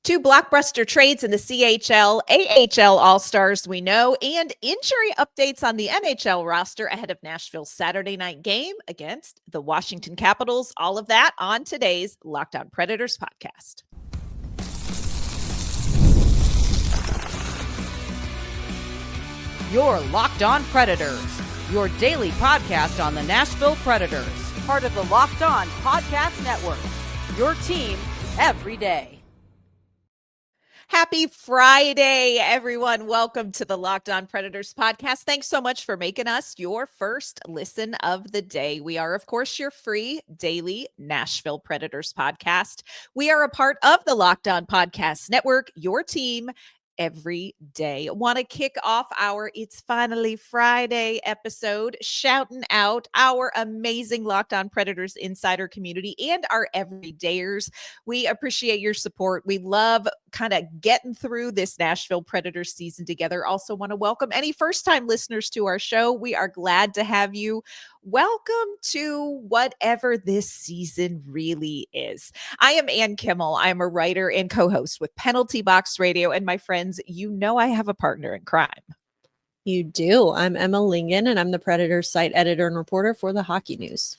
Two blockbuster trades in the CHL, AHL All-Stars we know, and injury updates on the NHL roster ahead of Nashville's Saturday night game against the Washington Capitals. All of that on today's Locked On Predators podcast. You're Locked On Predators, your daily podcast on the Nashville Predators, part of the Locked On Podcast Network, your team every day. Happy Friday, everyone. Welcome to the Locked On Predators podcast. Thanks so much for making us your first listen of the day. We are, of course, your free daily Nashville Predators podcast. We are a part of the Locked On Podcast Network, your team every day. Want to kick off our It's Finally Friday episode, shouting out our amazing Locked On Predators insider community and our everydayers. We appreciate your support. We love kind of getting through this Nashville Predators season together. Also want to welcome any first-time listeners to our show. We are glad to have you. Welcome to whatever this season really is. I am Ann Kimmel. I'm a writer and co-host with Penalty Box Radio. And my friends, you know I have a partner in crime. You do. I'm Emma Lingen, and I'm the Predators site editor and reporter for the Hockey News.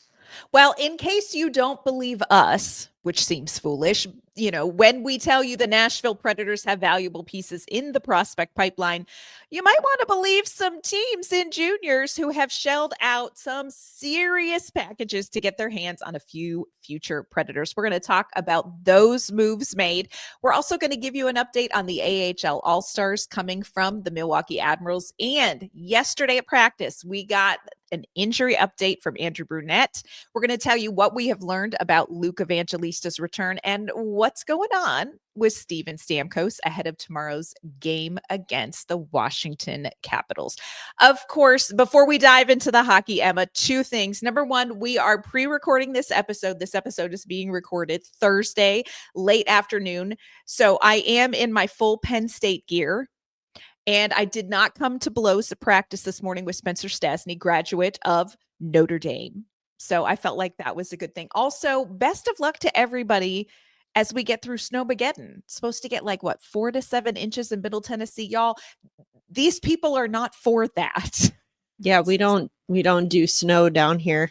Well, in case you don't believe us, which seems foolish, when we tell you the Nashville Predators have valuable pieces in the prospect pipeline, you might want to believe some teams in juniors who have shelled out some serious packages to get their hands on a few future Predators. We're going to talk about those moves made. We're also going to give you an update on the AHL All-Stars coming from the Milwaukee Admirals. And yesterday at practice, we got an injury update from Andrew Brunette. We're going to tell you what we have learned about Luke Evangelista's return and what's going on with Steven Stamkos ahead of tomorrow's game against the Washington Capitals. Of course, before we dive into the hockey, Emma, two things. Number one, we are pre-recording this episode. This episode is being recorded Thursday, late afternoon. So I am in my full Penn State gear. And I did not come to blows at practice this morning with Spencer Stasney, graduate of Notre Dame. So I felt like that was a good thing. Also, best of luck to everybody as we get through Snowmageddon. It's supposed to get 4 to 7 inches in Middle Tennessee. Y'all, these people are not for that. Yeah, we don't do snow down here.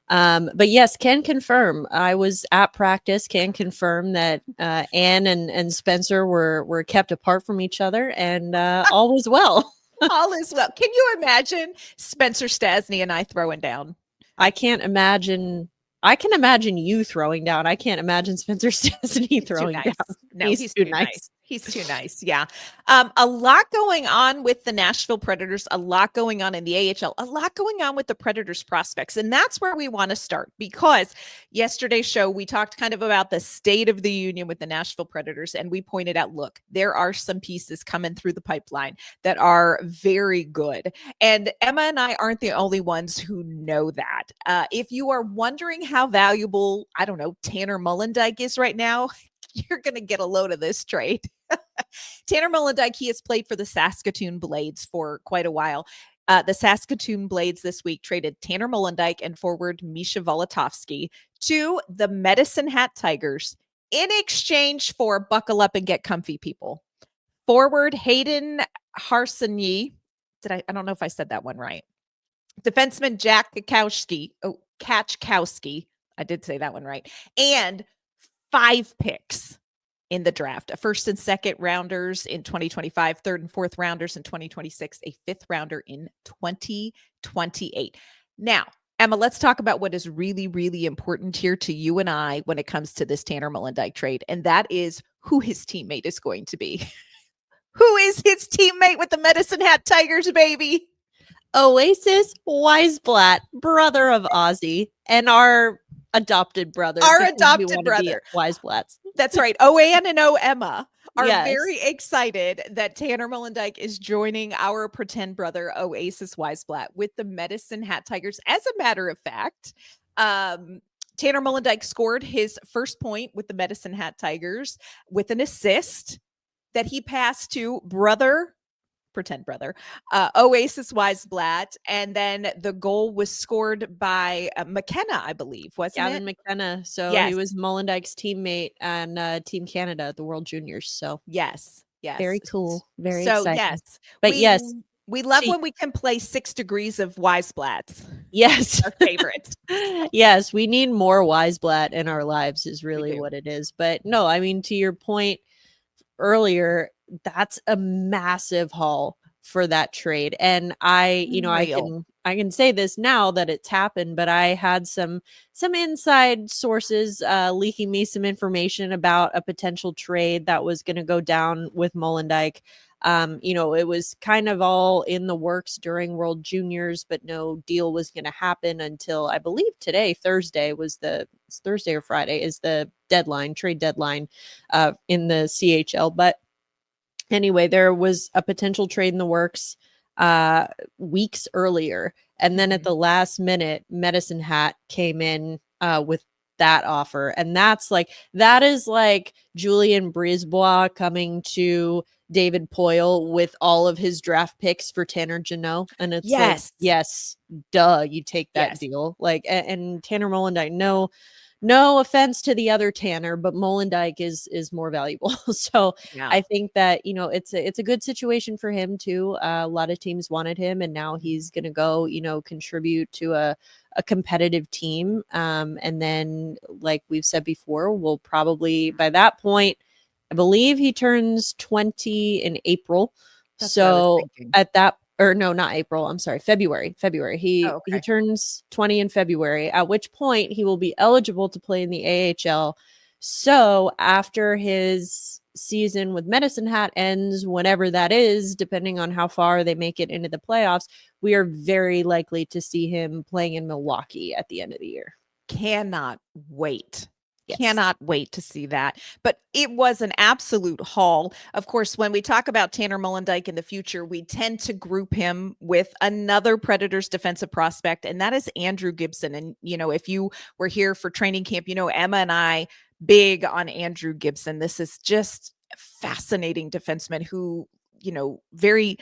But yes, can confirm. I was at practice, can confirm that Anne and Spencer were kept apart from each other, and all was well. All is well. Can you imagine Spencer Stasney and I throwing down? I can imagine you throwing down. I can't imagine Spencer Stasney throwing down. No, he's too nice. He's too nice. Yeah. A lot going on with the Nashville Predators, a lot going on in the AHL, a lot going on with the Predators prospects. And that's where we want to start, because yesterday's show, we talked kind of about the state of the union with the Nashville Predators. And we pointed out, look, there are some pieces coming through the pipeline that are very good. And Emma and I aren't the only ones who know that. If you are wondering how valuable, I don't know, Tanner Molendyk is right now, you're going to get a load of this trade. Tanner Molendyk, he has played for the Saskatoon Blades for quite a while. The Saskatoon Blades this week traded Tanner Molendyk and forward Misha Volotovsky to the Medicine Hat Tigers in exchange for buckle up and get comfy people. Forward Hayden Harsonyi, I don't know if I said that one right. Defenseman Jack Kachkowski, I did say that one right. And 5 picks in the draft, a first and second rounders in 2025, third and fourth rounders in 2026, a fifth rounder in 2028. Now, Emma, let's talk about what is really, really important here to you and I when it comes to this Tanner Molendyk trade. And that is who his teammate is going to be. Who is his teammate with the Medicine Hat Tigers, baby? Oasis Weisblatt, brother of Ozzy, and our adopted brother. Weisblatts. That's right. OAN and Emma are very excited that Tanner Molendyk is joining our pretend brother Oasis Weisblatt with the Medicine Hat Tigers. As a matter of fact, Tanner Molendyk scored his first point with the Medicine Hat Tigers with an assist that he passed to brother pretend brother, Oasis Weisblatt. And then the goal was scored by McKenna, I believe, wasn't Gavin it? McKenna. So he Yes. was Molendyke's teammate on Team Canada at the World Juniors. So Yes. Yes. very cool. Very So exciting. yes, But yes, we love she- when we can play 6 degrees of Weisblatts. yes. Our favorite. Yes, we need more Weisblatt in our lives is really do. what it is. But no, I mean, to your point earlier, that's a massive haul for that trade. And I Unreal. I can say this now that it's happened, but I had some inside sources leaking me some information about a potential trade that was going to go down with Molendyke. It was kind of all in the works during World Juniors, but no deal was going to happen until I believe today, Thursday or Friday is the trade deadline in the CHL. But anyway, there was a potential trade in the works weeks earlier. And then at the last minute, Medicine Hat came in with that offer. And that is like Julien Brisebois coming to David Poyle with all of his draft picks for Tanner Jeannot. And it's like, yes, duh, you take that deal. Like, and Tanner Molendyke, no offense to the other Tanner, but Molendyke is more valuable. So I think that, it's a good situation for him too. A lot of teams wanted him, and now he's going to go, contribute to a competitive team. And then, like we've said before, we'll probably by that point, I believe he turns 20 in April. So at that, or no, not April. I'm sorry, February. He turns 20 in February, at which point he will be eligible to play in the AHL. So after his season with Medicine Hat ends, whenever that is, depending on how far they make it into the playoffs, we are very likely to see him playing in Milwaukee at the end of the year. Cannot wait. Yes. Cannot wait to see that. But it was an absolute haul. Of course, when we talk about Tanner Molendyke in the future, we tend to group him with another Predators defensive prospect, and that is Andrew Gibson. And, if you were here for training camp, Emma and I big on Andrew Gibson. This is just a fascinating defenseman who, very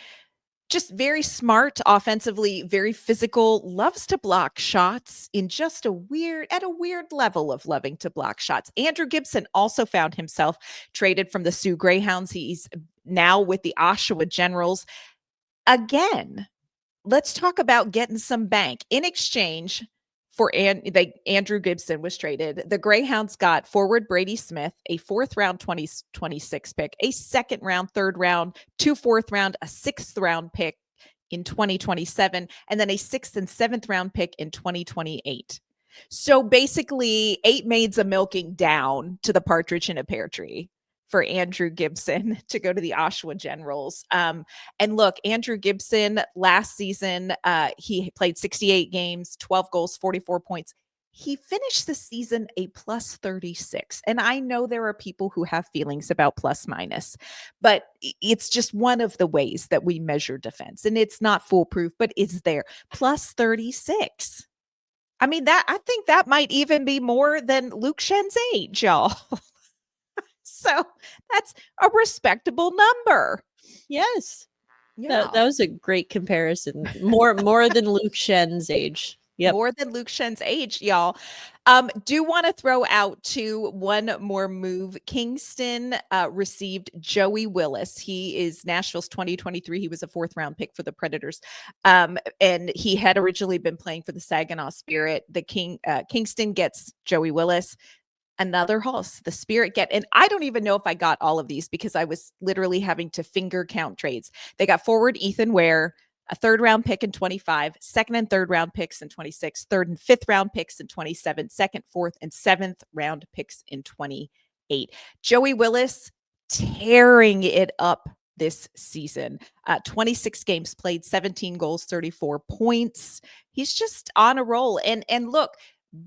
smart offensively, very physical, loves to block shots in just a weird level of loving to block shots. Andrew Gibson also found himself traded from the Sioux Greyhounds. He's now with the Oshawa Generals. Again, let's talk about getting some bank. In exchange for Andrew Gibson was traded. The Greyhounds got forward Brady Smith, a 4th round 2026 pick, a 2nd round, 3rd round, 2 4th round, a 6th round pick in 2027, and then a 6th and 7th round pick in 2028. So basically 8 maids a milking down to the partridge in a pear tree for Andrew Gibson to go to the Oshawa Generals. And look, Andrew Gibson last season, he played 68 games, 12 goals, 44 points. He finished the season a plus 36. And I know there are people who have feelings about plus minus, but it's just one of the ways that we measure defense. And it's not foolproof, but it's there. Plus 36. I mean, I think that might even be more than Luke Schen's age, y'all. So that's a respectable number. Yes. Yeah. That was a great comparison. More than Luke Schen's age. Yep. More than Luke Schen's age, y'all. Do want to throw out one more move. Kingston received Joey Willis. He is Nashville's 2023. He was a 4th round pick for the Predators. And he had originally been playing for the Saginaw Spirit. Kingston gets Joey Willis. Another haul, the Spirit get, and I don't even know if I got all of these because I was literally having to finger count trades. They got forward Ethan Ware, a 3rd round pick in 25, 2nd and 3rd round picks in 26, 3rd and 5th round picks in 27, 2nd, 4th, and 7th round picks in 28. Joey Willis tearing it up this season. 26 games played, 17 goals, 34 points. He's just on a roll. And look,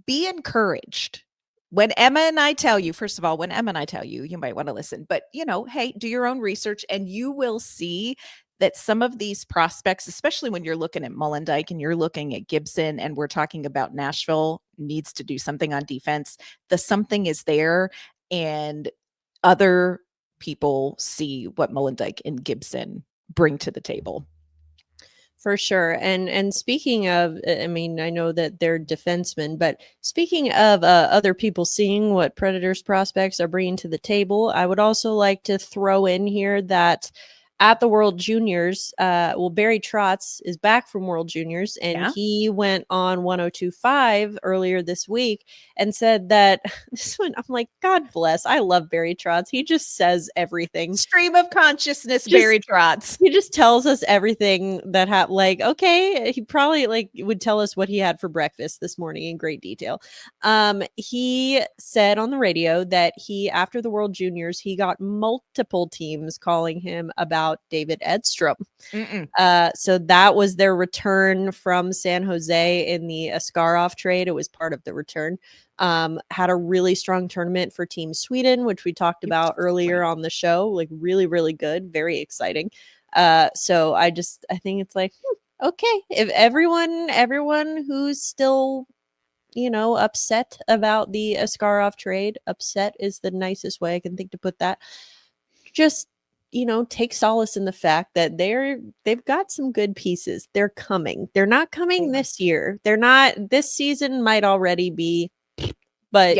be encouraged. When Emma and I tell you, first of all, you might want to listen, but hey, do your own research and you will see that some of these prospects, especially when you're looking at Molendyke and you're looking at Gibson and we're talking about Nashville needs to do something on defense, the something is there and other people see what Molendyke and Gibson bring to the table. For sure. And speaking of, I mean, I know that they're defensemen, but speaking of other people seeing what Predators prospects are bringing to the table, I would also like to throw in here that at the World Juniors, Barry Trotz is back from World Juniors, and he went on 102.5 earlier this week and said that this one, I'm like, God bless. I love Barry Trotz. He just says everything. Stream of consciousness, Barry Trotz. He just tells us everything that happened. Like, okay, he probably would tell us what he had for breakfast this morning in great detail. He said on the radio that after the World Juniors, he got multiple teams calling him about David Edstrom. So that was their return from San Jose in the Askarov trade. It was part of the return. Had a really strong tournament for Team Sweden, which we talked about earlier on the show. Like really, really good, very exciting. So I think it's like, okay, if everyone who's still, upset about the Askarov trade, upset is the nicest way I can think to put that. Just, take solace in the fact that they've got some good pieces. They're coming. They're not coming this year. They're not, this season might already be, but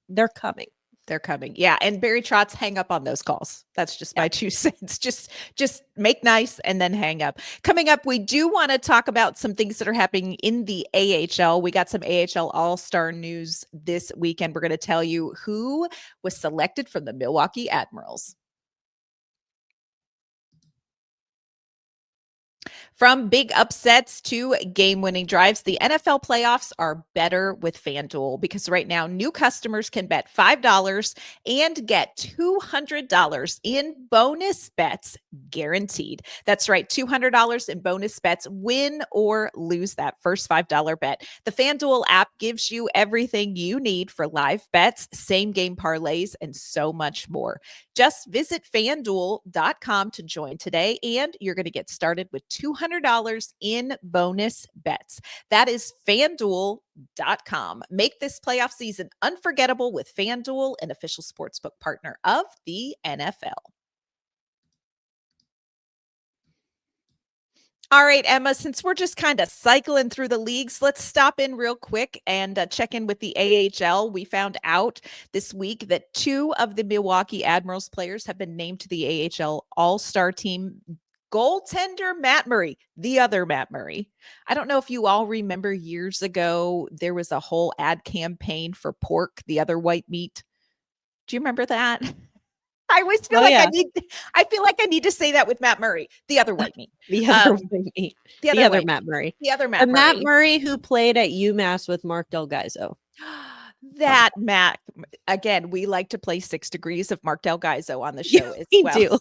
they're coming. They're coming. Yeah. And Barry Trotz, hang up on those calls. That's just my 2 cents. Just make nice and then hang up. Coming up, we do want to talk about some things that are happening in the AHL. We got some AHL All-Star news this weekend. We're going to tell you who was selected from the Milwaukee Admirals. From big upsets to game-winning drives, the NFL playoffs are better with FanDuel because right now new customers can bet $5 and get $200 in bonus bets guaranteed. That's right, $200 in bonus bets, win or lose that first $5 bet. The FanDuel app gives you everything you need for live bets, same-game parlays, and so much more. Just visit FanDuel.com to join today, and you're going to get started with $200 in bonus bets. That is FanDuel.com. Make this playoff season unforgettable with FanDuel, an official sportsbook partner of the NFL. All right, Emma, since we're just kind of cycling through the leagues, let's stop in real quick and check in with the AHL. We found out this week that 2 of the Milwaukee Admirals players have been named to the AHL All-Star team. Goaltender Matt Murray, the other Matt Murray. I don't know if you all remember years ago, there was a whole ad campaign for pork, the other white meat. Do you remember that? I always feel I feel like I need to say that with Matt Murray, the other white meat. The other white meat. The other Matt Murray. The other Matt Murray. Matt Murray who played at UMass with Mark Del Gaizo. That Matt, again, we like to play 6 Degrees of Mark Del Gaizo on the show as well. Do.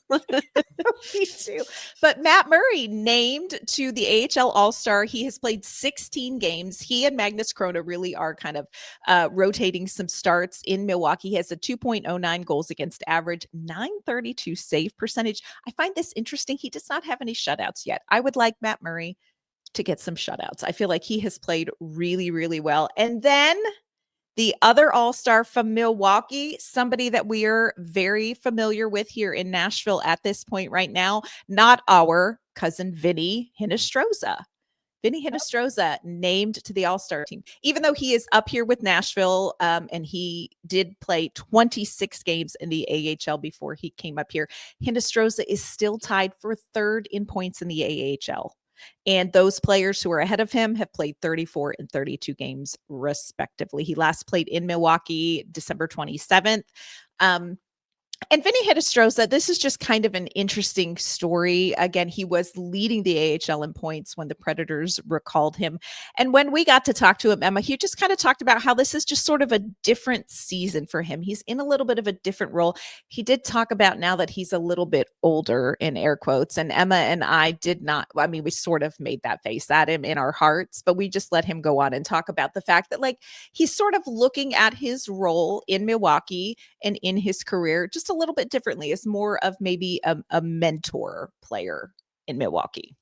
We do. But Matt Murray named to the AHL All-Star. He has played 16 games. He and Magnus Krona really are kind of rotating some starts in Milwaukee. He has a 2.09 goals against average, 932 save percentage. I find this interesting. He does not have any shutouts yet. I would like Matt Murray to get some shutouts. I feel like he has played really, really well. And then the other All-Star from Milwaukee, somebody that we are very familiar with here in Nashville at this point right now, not our cousin Vinny Hinostroza. Vinny Hinostroza named to the All-Star team, even though he is up here with Nashville, and he did play 26 games in the AHL before he came up here. Hinostroza is still tied for 3rd in points in the AHL. And those players who are ahead of him have played 34 and 32 games, respectively. He last played in Milwaukee December 27th. And Vinny Hinostroza, this is just kind of an interesting story. Again, he was leading the AHL in points when the Predators recalled him. And when we got to talk to him, Emma, he just kind of talked about how this is just sort of a different season for him. He's in a little bit of a different role. He did talk about now that he's a little bit older, in air quotes, and Emma and I did not, I mean, we sort of made that face at him in our hearts, but we just let him go on and talk about the fact that he's sort of looking at his role in Milwaukee and in his career just a little bit differently, as more of maybe a mentor player in Milwaukee.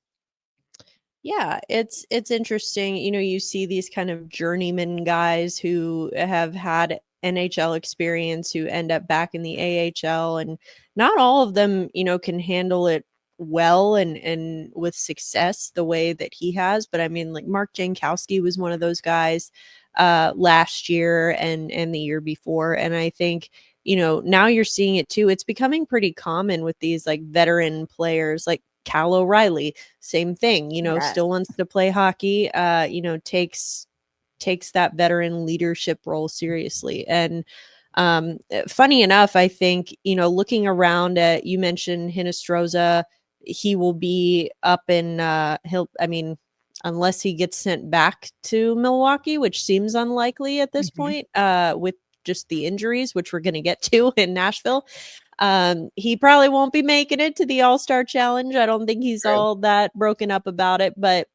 Yeah, it's interesting. You see these kind of journeyman guys who have had NHL experience who end up back in the AHL, and not all of them, can handle it well and with success the way that he has. But I mean, like Mark Jankowski was one of those guys last year and the year before. And I think, now you're seeing it too. It's becoming pretty common with these like veteran players like Cal O'Reilly, same thing, Yes. still wants to play hockey, takes that veteran leadership role seriously. And funny enough, I think, looking around at, you mentioned Hinostroza, he will be up in, unless he gets sent back to Milwaukee, which seems unlikely at this point, with just the injuries, which we're going to get to in Nashville. He probably won't be making it to the All-Star Challenge. I don't think he's all that broken up about it, but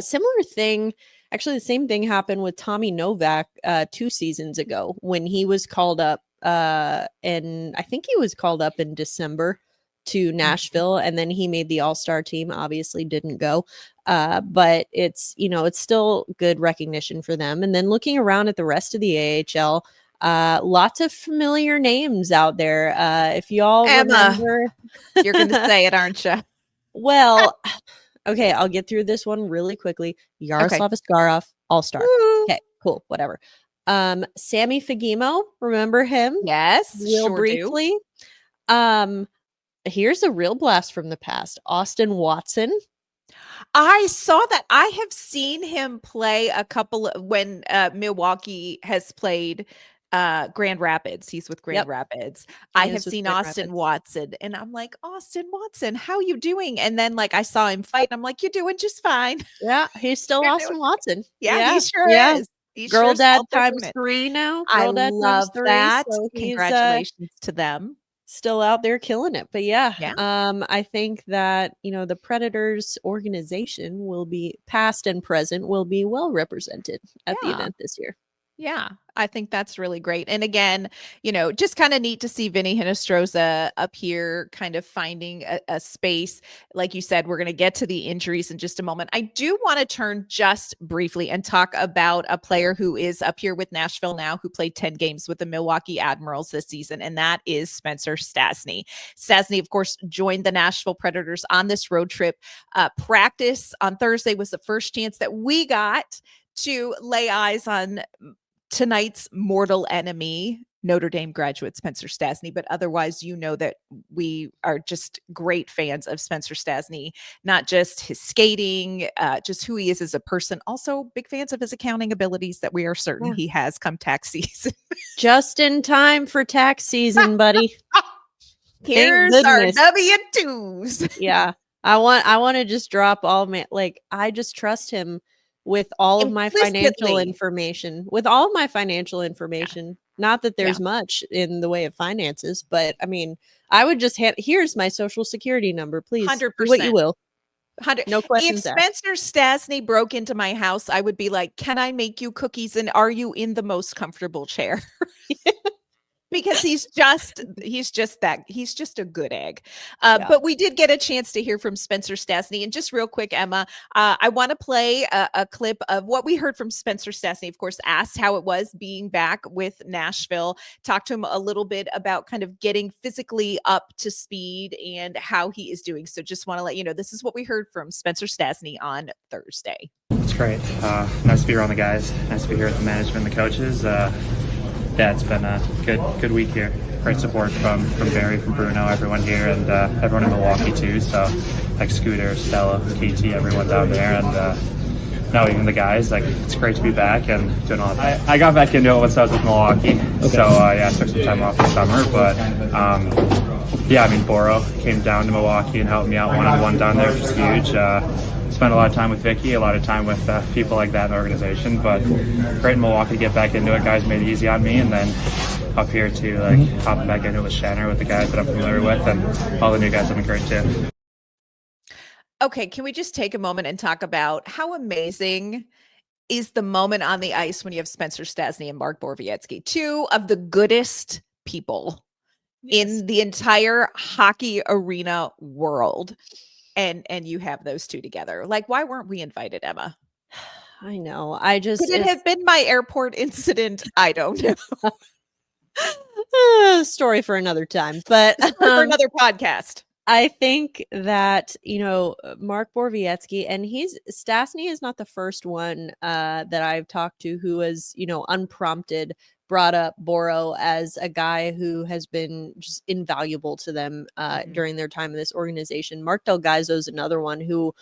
similar thing. Actually, the same thing happened with Tommy Novak 2 seasons ago when he was called up, and I think he was called up in December to Nashville, and then he made the All-Star team. Obviously, didn't go, but it's it's still good recognition for them. And then looking around at the rest of the AHL, lots of familiar names out there. If y'all remember, you're going to say it, aren't you? Well. Okay, I'll get through this one really quickly. Yaroslav Askarov, All-Star. Okay, cool, whatever. Sammy Fagemo, remember him? Yes, real briefly. Here's a real blast from the past. Austin Watson. I saw that. I have seen him play a couple of when Milwaukee has played Grand Rapids. He's with Grand Rapids. I have seen Austin Watson, and I'm like, Austin Watson, how you doing? And then like I saw him fight, and I'm like, you're doing just fine. Yeah, he's still Austin Watson. Yeah, he sure is. Girl dad times 3 now. I love that. So congratulations to them. Still out there killing it. But I think that the Predators organization will be past and present will be well represented at the event this year. Yeah, I think that's really great. And again, just kind of neat to see Vinny Hinostroza up here kind of finding a space. Like you said, we're going to get to the injuries in just a moment. I do want to turn just briefly and talk about a player who is up here with Nashville now, who played 10 games with the Milwaukee Admirals this season, and that is Spencer Stasney. Stasney, of course, joined the Nashville Predators on this road trip. Practice on Thursday was the first chance that we got to lay eyes on tonight's mortal enemy, Notre Dame graduate Spencer Stasney. But otherwise, that we are just great fans of Spencer Stasney, not just his skating, just who he is as a person. Also big fans of his accounting abilities that we are certain he has come tax season. Just in time for tax season, buddy. Here's our W-2s. Yeah. I want to just drop all my, I just trust him with all of my financial information, not that there's much in the way of finances, but I mean, I would just here's my social security number, please. 100%. Do what you will. No questions If Spencer Stasney broke into my house, I would be like, can I make you cookies? And are you in the most comfortable chair? Because he's just a good egg. But we did get a chance to hear from Spencer Stasney. And just real quick, Emma, I want to play a clip of what we heard from Spencer Stasney. Of course, asked how it was being back with Nashville, talked to him a little bit about kind of getting physically up to speed and how he is doing. So just want to let you know, this is what we heard from Spencer Stasney on Thursday. It's great. Nice to be around the guys. Nice to be here with the management and the coaches. It's been a good week here. Great support from Barry, from Bruno, everyone here, and everyone in Milwaukee too. So like Scooter, Stella, KT, everyone down there, and even the guys. It's great to be back and doing all that. I got back into it once I was with Milwaukee. Okay. So I took some time off this summer, but Boro came down to Milwaukee and helped me out one-on-one down there, which is huge. Spent a lot of time with Vicky, a lot of time with people like that in the organization, but great in Milwaukee to get back into it. Guys made it easy on me, and then up here to hop back into it with Shanner, with the guys that I'm familiar with, and all the new guys have been great too. Okay, can we just take a moment and talk about how amazing is the moment on the ice when you have Spencer Stasney and Mark Borowiecki, two of the goodest people in the entire hockey arena world. And you have those two together. Why weren't we invited, Emma? I know. Could it have been my airport incident? I don't know. Story for another time, but for another podcast. I think that, Mark Borowiecki, and Stasney is not the first one that I've talked to who has, unprompted brought up Boro as a guy who has been just invaluable to them during their time in this organization. Mark Delgaizo is another one who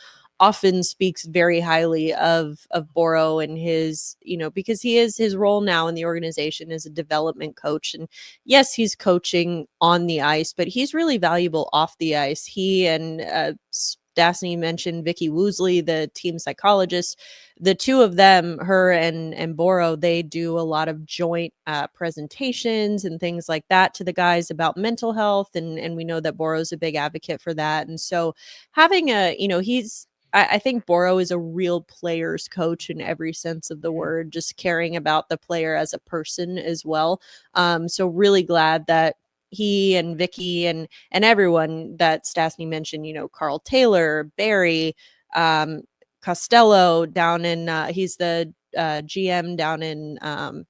often speaks very highly of Boro and his, because his role now in the organization as a development coach. And yes, he's coaching on the ice, but he's really valuable off the ice. He and Stasney mentioned Vicky Woosley, the team psychologist. The two of them, her and Boro, they do a lot of joint presentations and things like that to the guys about mental health. And we know that Boro's a big advocate for that. And so having I think Boro is a real player's coach in every sense of the word, just caring about the player as a person as well. So really glad that he and Vicky and everyone that Stasney mentioned, Carl Taylor, Barry, Costello down in, he's the GM down in,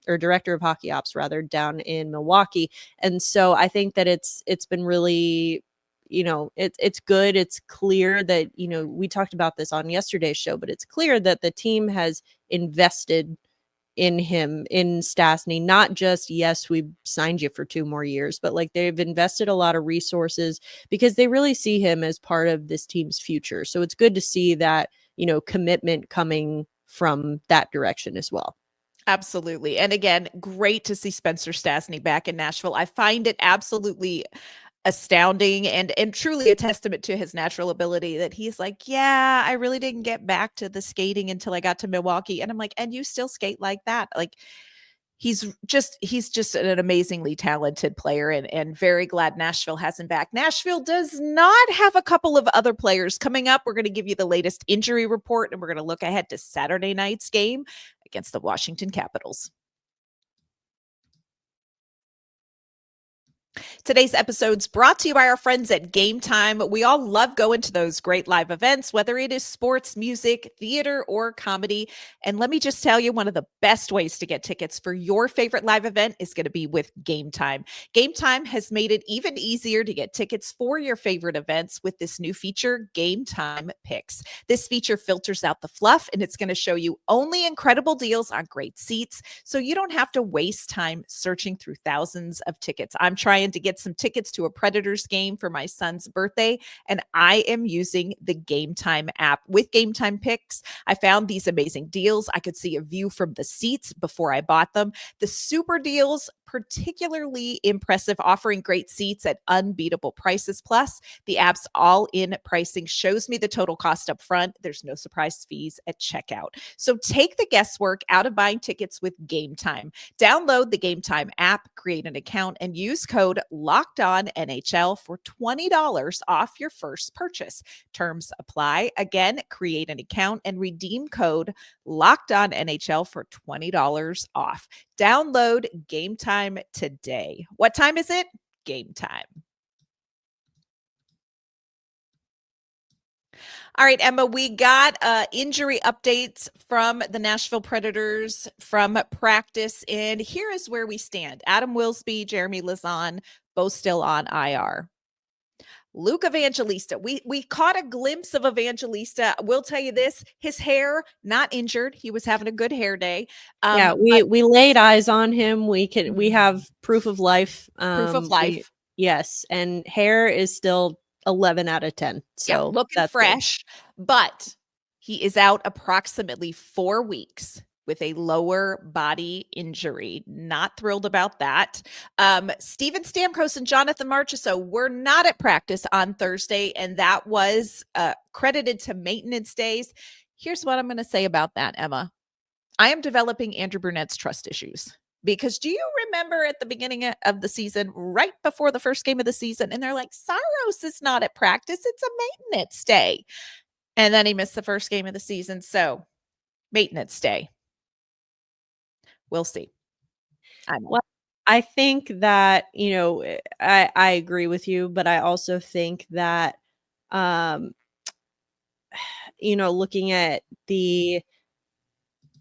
or director of hockey ops rather, down in Milwaukee. And so I think that it's been really, it's good. It's clear that, we talked about this on yesterday's show, but it's clear that the team has invested in him, in Stasney, not just, yes, we signed you for 2 more years, but like they've invested a lot of resources because they really see him as part of this team's future. So it's good to see that, commitment coming from that direction as well. Absolutely. And again, great to see Spencer Stasney back in Nashville. I find it absolutely astounding and truly a testament to his natural ability that he's like, yeah, I really didn't get back to the skating until I got to Milwaukee. And I'm like, and you still skate like that? Like he's just an amazingly talented player and very glad Nashville has him back. Nashville does not have a couple of other players coming up. We're going to give you the latest injury report and we're going to look ahead to Saturday night's game against the Washington Capitals. Today's episode's brought to you by our friends at Gametime. We all love going to those great live events, whether it is sports, music, theater, or comedy. And let me just tell you, one of the best ways to get tickets for your favorite live event is going to be with Gametime. Gametime has made it even easier to get tickets for your favorite events with this new feature, Gametime Picks. This feature filters out the fluff, and it's going to show you only incredible deals on great seats, so you don't have to waste time searching through thousands of tickets. I'm trying to get some tickets to a Predators game for my son's birthday, and I am using the Gametime app. With Gametime Picks, I found these amazing deals. I could see a view from the seats before I bought them. The super deals, particularly impressive, offering great seats at unbeatable prices. Plus, the app's all-in pricing shows me the total cost up front. There's no surprise fees at checkout. So take the guesswork out of buying tickets with Gametime. Download the Gametime app, create an account, and use code LOCKEDONNHL for $20 off your first purchase. Terms apply. Again, create an account and redeem code LOCKEDONNHL for $20 off. Download Gametime today. What time is it? Gametime. All right, Emma, we got injury updates from the Nashville Predators from practice, and here is where we stand. Adam Wilsby, Jeremy Lauzon, both still on IR. Luke Evangelista, we caught a glimpse of Evangelista. We'll tell you this, his hair, not injured. He was having a good hair day. Yeah, we laid eyes on him. We have proof of life. Proof of life. Yes, and hair is still 11 out of 10. So yeah, looking fresh, but he is out approximately 4 weeks with a lower body injury. Not thrilled about that. Steven Stamkos and Jonathan Marchessault were not at practice on Thursday, and that was credited to maintenance days. Here's what I'm going to say about that, Emma. I am developing Andrew Burnett's trust issues. Because do you remember at the beginning of the season, right before the first game of the season, and they're like, Saros is not at practice. It's a maintenance day. And then he missed the first game of the season. So maintenance day. We'll see. Well, I think that, I agree with you, but I also think that, looking at the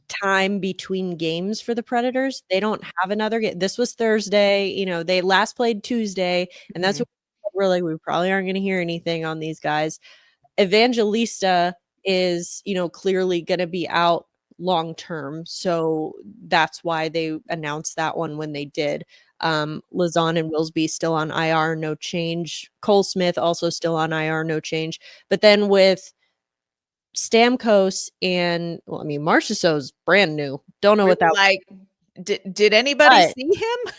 time between games for the Predators, they don't have another game. This was Thursday, they last played Tuesday, and that's what we're like, we probably aren't going to hear anything on these guys. Evangelista is, clearly going to be out long term. So that's why they announced that one when they did. Lazan and Wilsby still on IR, no change. Cole Smith also still on IR, no change. But then with Stamkos and Marchessault's brand new. Don't know what that like. Did anybody but see him?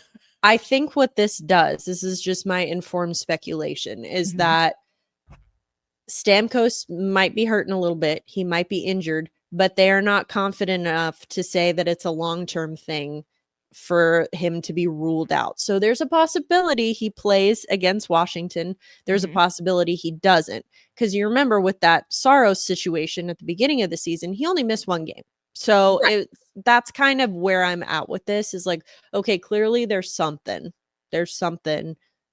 I think what this is just my informed speculation, is that Stamkos might be hurting a little bit. He might be injured, but they are not confident enough to say that it's a long-term thing for him to be ruled out. So there's a possibility he plays against Washington. There's a possibility he doesn't. Because you remember with that Saros situation at the beginning of the season, he only missed one game. So that's kind of where I'm at with this, is like, okay, clearly there's something.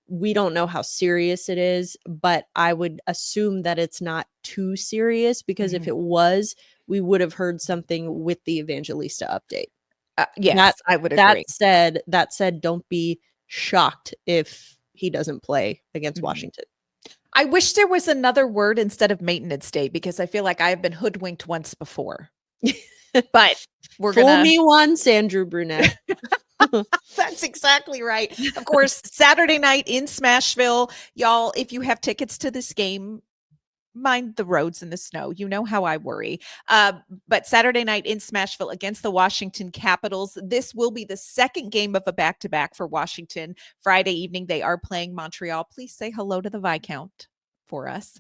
We don't know how serious it is, but I would assume that it's not too serious, because if it was, we would have heard something with the Evangelista update. Yes, I would agree. That said, don't be shocked if he doesn't play against Washington. I wish there was another word instead of maintenance day, because I feel like I've been hoodwinked once before. But we're Fool me once, Andrew Brunette. That's exactly right. Of course, Saturday night in Smashville. Y'all, if you have tickets to this game, mind the roads in the snow. You know how I worry. But Saturday night in Smashville against the Washington Capitals. This will be the second game of a back-to-back for Washington. Friday evening, they are playing Montreal. Please say hello to the Viscount for us.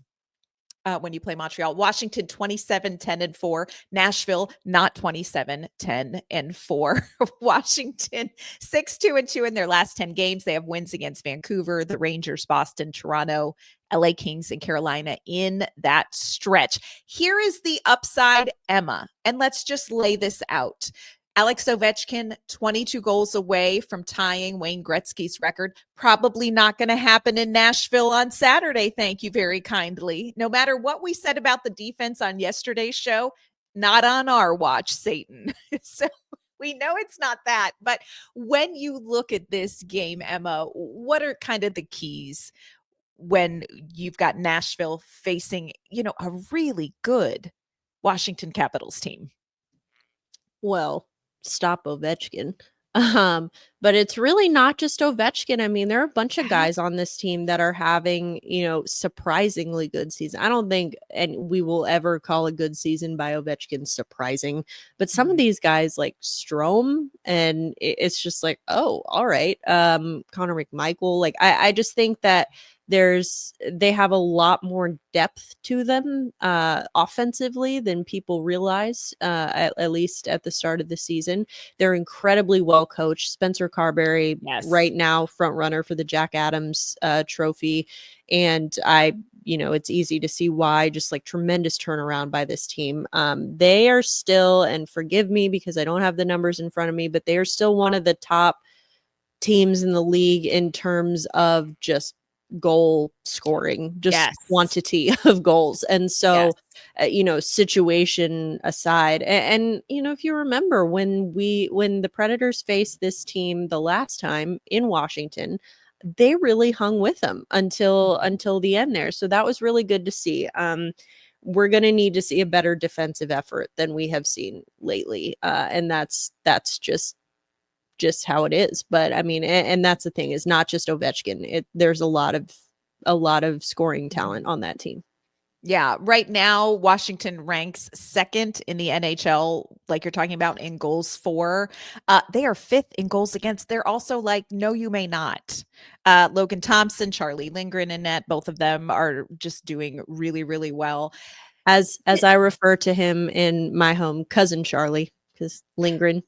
When you play Montreal. Washington 27-10-4. Nashville not 27-10-4. Washington 6-2-2 in their last 10 games. They have wins against Vancouver, the Rangers, Boston, Toronto, LA Kings, and Carolina in that stretch. Here is the upside, Emma, and let's just lay this out. Alex Ovechkin, 22 goals away from tying Wayne Gretzky's record. Probably not going to happen in Nashville on Saturday. Thank you very kindly. No matter what we said about the defense on yesterday's show, not on our watch, Satan. So we know it's not that. But when you look at this game, Emma, what are kind of the keys when you've got Nashville facing, a really good Washington Capitals team? Well, stop Ovechkin. But it's really not just Ovechkin. I mean, there are a bunch of guys on this team that are having, surprisingly good season. I don't think, and we will ever call a good season by Ovechkin surprising, but some of these guys like Strome, and it's just like, oh, all right. Connor McMichael. Like, I just think that they have a lot more depth to them offensively than people realize, at least at the start of the season. They're incredibly well coached. Spencer Carberry, right now, front runner for the Jack Adams trophy. And it's easy to see why, just like tremendous turnaround by this team. They are still, and forgive me because I don't have the numbers in front of me, but they are still one of the top teams in the league in terms of just goal scoring, just quantity of goals. And so, situation aside, and if you remember when the Predators faced this team the last time in Washington, they really hung with them until the end there. So that was really good to see. We're going to need to see a better defensive effort than we have seen lately. And that's just how it is. But I mean, and that's the thing, is not just Ovechkin. There's a lot of scoring talent on that team. Yeah. Right now, Washington ranks second in the NHL, like you're talking about, in goals for. They are fifth in goals against. They're also like, no, you may not. Logan Thompson, Charlie Lindgren in net, both of them are just doing really, really well. As I refer to him in my home, cousin Charlie. Because Lindgren,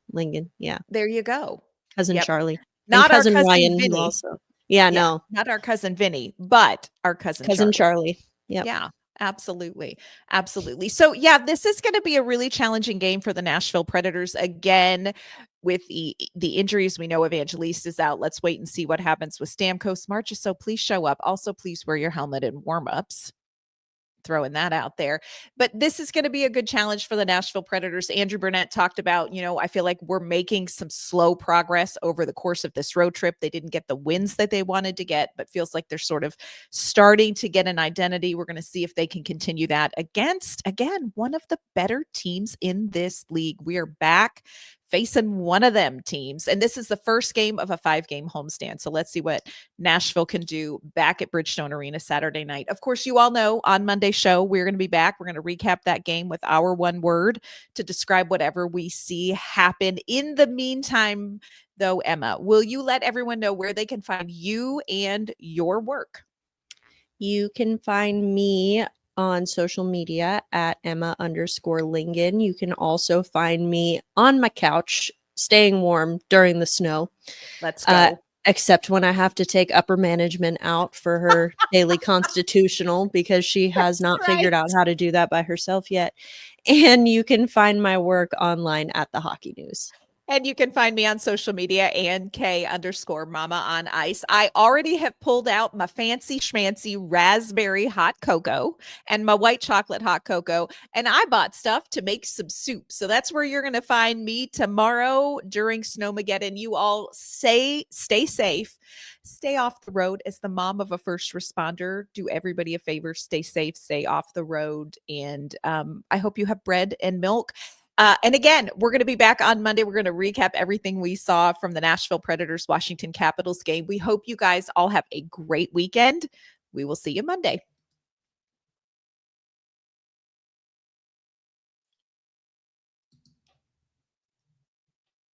yeah. There you go. Cousin Charlie. Not cousin our cousin Ryan Vinny. Also. Yeah, no. Not our cousin Vinny, but our cousin Charlie. Yep. Yeah, absolutely. Absolutely. So yeah, this is going to be a really challenging game for the Nashville Predators. Again, with the injuries, we know Evangelista is out. Let's wait and see what happens with Stamkos. Marchessault, please show up. Also, please wear your helmet in warmups. throwing that out there. But this is going to be a good challenge for the Nashville Predators. Andrew Burnett talked about, I feel like we're making some slow progress over the course of this road trip. They didn't get the wins that they wanted to get, but feels like they're sort of starting to get an identity. We're going to see if they can continue that against, again, one of the better teams in this league. We are back facing one of them teams. And this is the first game of a 5-game homestand. So let's see what Nashville can do back at Bridgestone Arena Saturday night. Of course, you all know on Monday's show, we're going to be back. We're going to recap that game with our one word to describe whatever we see happen. In the meantime, though, Emma, will you let everyone know where they can find you and your work? You can find me on social media at Emma_Lingen. You can also find me on my couch, staying warm during the snow. Let's go. Except when I have to take upper management out for her daily constitutional, because she has not figured out how to do that by herself yet. And you can find my work online at the Hockey News. And you can find me on social media, @K_Mama on Ice. I already have pulled out my fancy schmancy raspberry hot cocoa and my white chocolate hot cocoa. And I bought stuff to make some soup. So that's where you're going to find me tomorrow during Snowmageddon. You all stay safe, stay off the road. As the mom of a first responder, do everybody a favor, stay safe, stay off the road. And I hope you have bread and milk. And again, we're going to be back on Monday. We're going to recap everything we saw from the Nashville Predators Washington Capitals game. We hope you guys all have a great weekend. We will see you Monday.